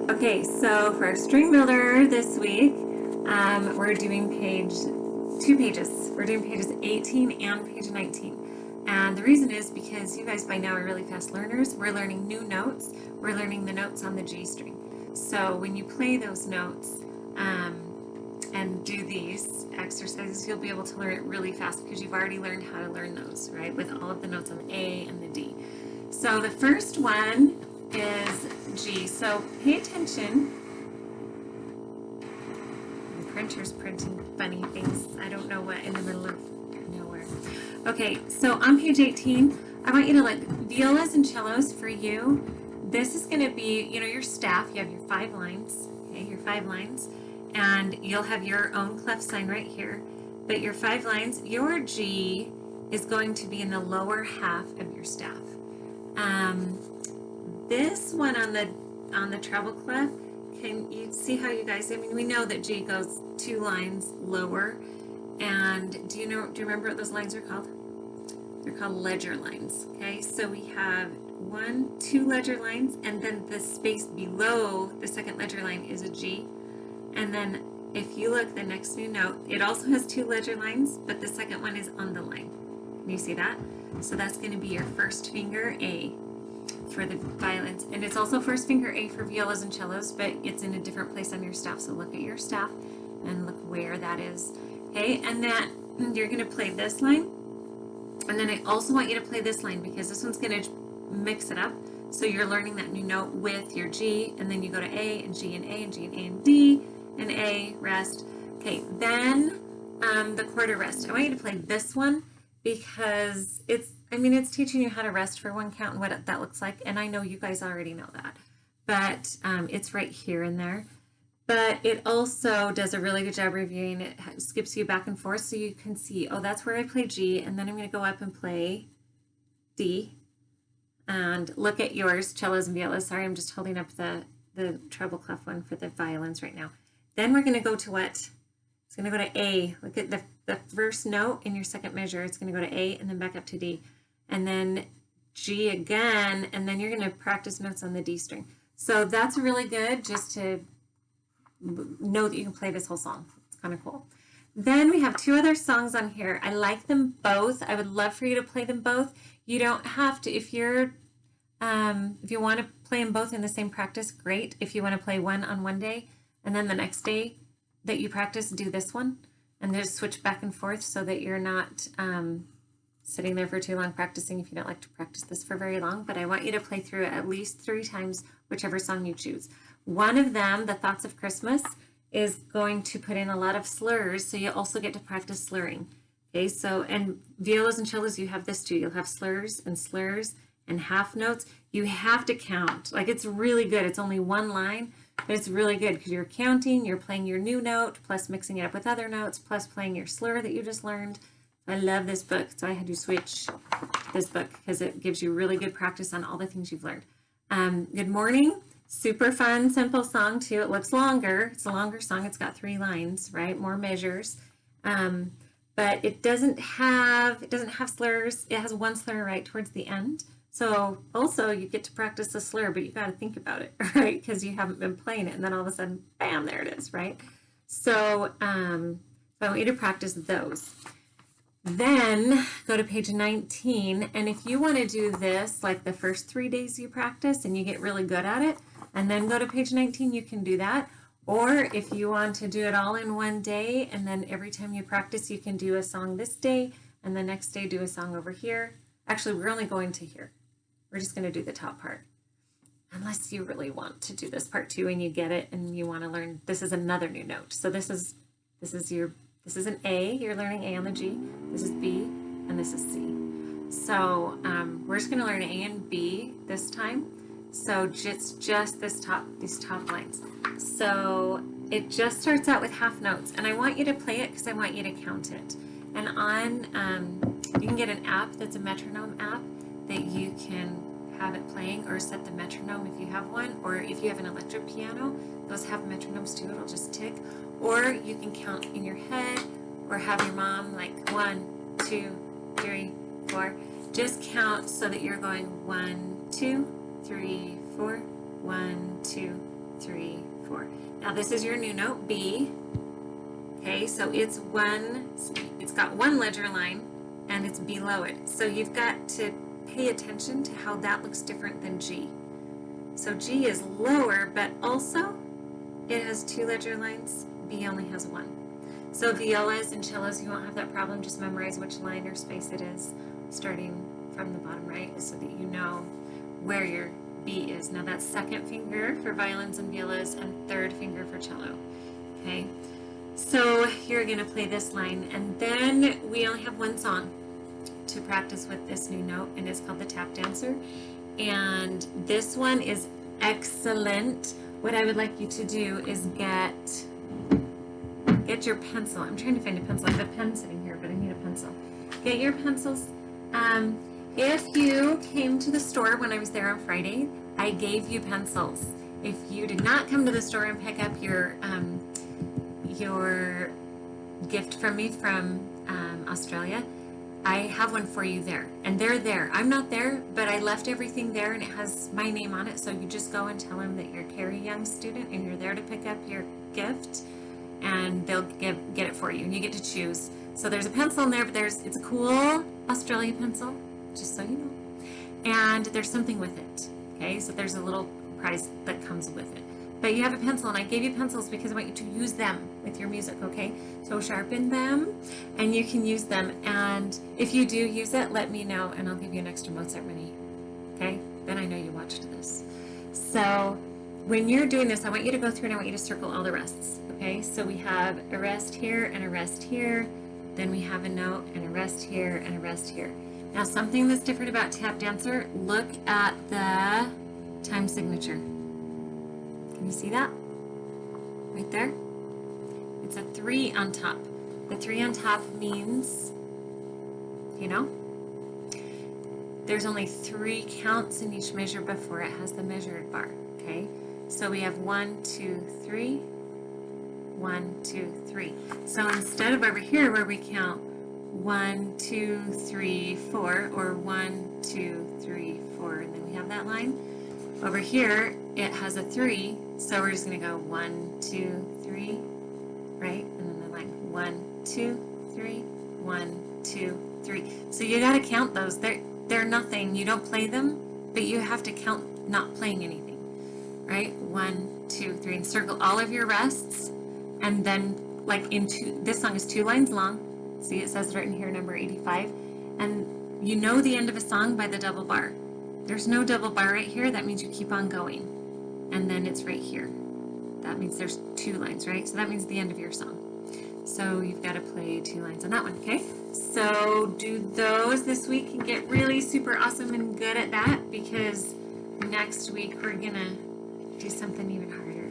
Okay, so for our string builder this week, we're doing two pages. We're doing pages 18 and page 19. And the reason is because you guys by now are really fast learners. We're learning new notes. We're learning the notes on the G string. So when you play those notes and do these exercises, you'll be able to learn it really fast because you've already learned how to learn those, right? With all of the notes on the A and the D. So the first one is G. So pay attention. The printer's printing funny things. I don't know what in the middle of nowhere. Okay, so on page 18, I want you to like violas and cellos for you. This is going to be, your staff. You have your 5 lines, okay, your 5 lines, and you'll have your own clef sign right here. But your 5 lines, your G is going to be in the lower half of your staff. This one on the treble clef, can you see how you guys, we know that G goes 2 lines lower, and do you remember what those lines are called? They're called ledger lines, okay? So we have 2 ledger lines, and then the space below the second ledger line is a G, and then if you look, the next new note, it also has 2 ledger lines, but the second one is on the line. Can you see that? So that's going to be your first finger A for the violins, and it's also first finger A for violas and cellos, but it's in a different place on your staff. So look at your staff and look where that is. Okay, and then you're going to play this line, and then I also want you to play this line because this one's going to mix it up. So you're learning that new note with your G, and then you go to A and G and A and G and A and D and A, rest. Okay, then the quarter rest. I want you to play this one because it's teaching you how to rest for 1 count and what that looks like. And I know you guys already know that, but it's right here and there. But it also does a really good job reviewing. It skips you back and forth so you can see, oh, that's where I play G, and then I'm going to go up and play D. And look at yours, cellos and violas. Sorry, I'm just holding up the treble clef one for the violins right now. Then we're going to go to what? It's going to go to A. Look at the first note in your second measure. It's going to go to A and then back up to D. And then G again, and then you're going to practice notes on the D string. So that's really good just to know that you can play this whole song. It's kind of cool. Then we have 2 other songs on here. I like them both. I would love for you to play them both. You don't have to, if you want to play them both in the same practice, great. If you want to play one on one day and then the next day that you practice, do this one, and just switch back and forth so that you're not sitting there for too long practicing if you don't like to practice this for very long. But I want you to play through it at least 3 times, whichever song you choose. One of them, The Thoughts of Christmas, is going to put in a lot of slurs, so you also get to practice slurring. Okay, so, and violas and cellos, you have this too. You'll have slurs and half notes. You have to count. Like, it's really good. It's only 1 line, but it's really good because you're counting, you're playing your new note, plus mixing it up with other notes, plus playing your slur that you just learned. I love this book, so I had to switch to this book because it gives you really good practice on all the things you've learned. Good Morning, super fun, simple song too. It looks longer. It's a longer song. It's got 3 lines, right? More measures. But it doesn't have slurs. It has 1 slur right towards the end. So also you get to practice the slur, but you got to think about it, right? Because you haven't been playing it, and then all of a sudden, bam, there it is, right? So I want you to practice those. Then go to page 19, and if you want to do this like the first 3 days you practice and you get really good at it, and then go to page 19, you can do that. Or if you want to do it all in 1 day, and then every time you practice, you can do a song this day, and the next day do a song over here. Actually, we're only going to here. We're just going to do the top part. Unless you really want to do this part too, and you get it, and you want to learn, this is another new note. So this is an A, you're learning A on the G, this is B, and this is C. So we're just going to learn A and B this time. So just these top lines. So it just starts out with half notes, and I want you to play it because I want you to count it. And you can get an app that's a metronome app that you can have it playing, or set the metronome if you have one, or if you have an electric piano, those have metronomes too, it'll just tick. Or you can count in your head, or have your mom like 1, 2, 3, 4. Just count so that you're going 1, 2, 3, 4, 1, 2, 3, 4. Now this is your new note, B. Okay, so it's got one ledger line and it's below it. So you've got to pay attention to how that looks different than G. So G is lower, but also it has 2 ledger lines. B only has 1. So violas and cellos, you won't have that problem. Just memorize which line or space it is, starting from the bottom right, so that you know where your B is. Now that's 2nd finger for violins and violas and 3rd finger for cello. Okay, so you're going to play this line, and then we only have one song to practice with this new note, and it's called the Tap Dancer. And this one is excellent. What I would like you to do is get your pencil. I'm trying to find a pencil. I have a pen sitting here, but I need a pencil. Get your pencils. If you came to the store when I was there on Friday, I gave you pencils. If you did not come to the store and pick up your gift from me from Australia, I have one for you there, and they're there. I'm not there, but I left everything there, and it has my name on it, so you just go and tell them that you're Carrie Young's student and you're there to pick up your gift, and they'll get it for you, and you get to choose. So there's a pencil in there, but it's a cool Australia pencil, just so you know, and there's something with it. Okay, so there's a little prize that comes with it. But you have a pencil, and I gave you pencils because I want you to use them with your music, okay? So sharpen them, and you can use them. And if you do use it, let me know, and I'll give you an extra Mozart money, okay? Then I know you watched this. So when you're doing this, I want you to go through and I want you to circle all the rests, okay? So we have a rest here and a rest here. Then we have a note and a rest here and a rest here. Now something that's different about Tap Dancer, look at the time signature. Can you see that? Right there? It's a 3 on top. The 3 on top means, you know, there's only 3 counts in each measure before it has the measured bar, okay? So we have 1, 2, 3, 1, 2, 3. So instead of over here where we count 1, 2, 3, 4, or 1, 2, 3, 4, and then we have that line, over here it has a 3, so we're just going to go 1, 2, 3, right? And then the line 1, 2, 3, 1, 2, 3. So you got to count those. They're nothing. You don't play them, but you have to count not playing anything, right? 1, 2, 3, and circle all of your rests. And then, like this song is 2 lines long. See, it says written here, number 85. And you know the end of a song by the double bar. There's no double bar right here. That means you keep on going. And then it's right here. That means there's 2 lines, right? So that means the end of your song. So you've got to play 2 lines on that one, okay? So do those this week and get really super awesome and good at that, because next week we're gonna do something even harder.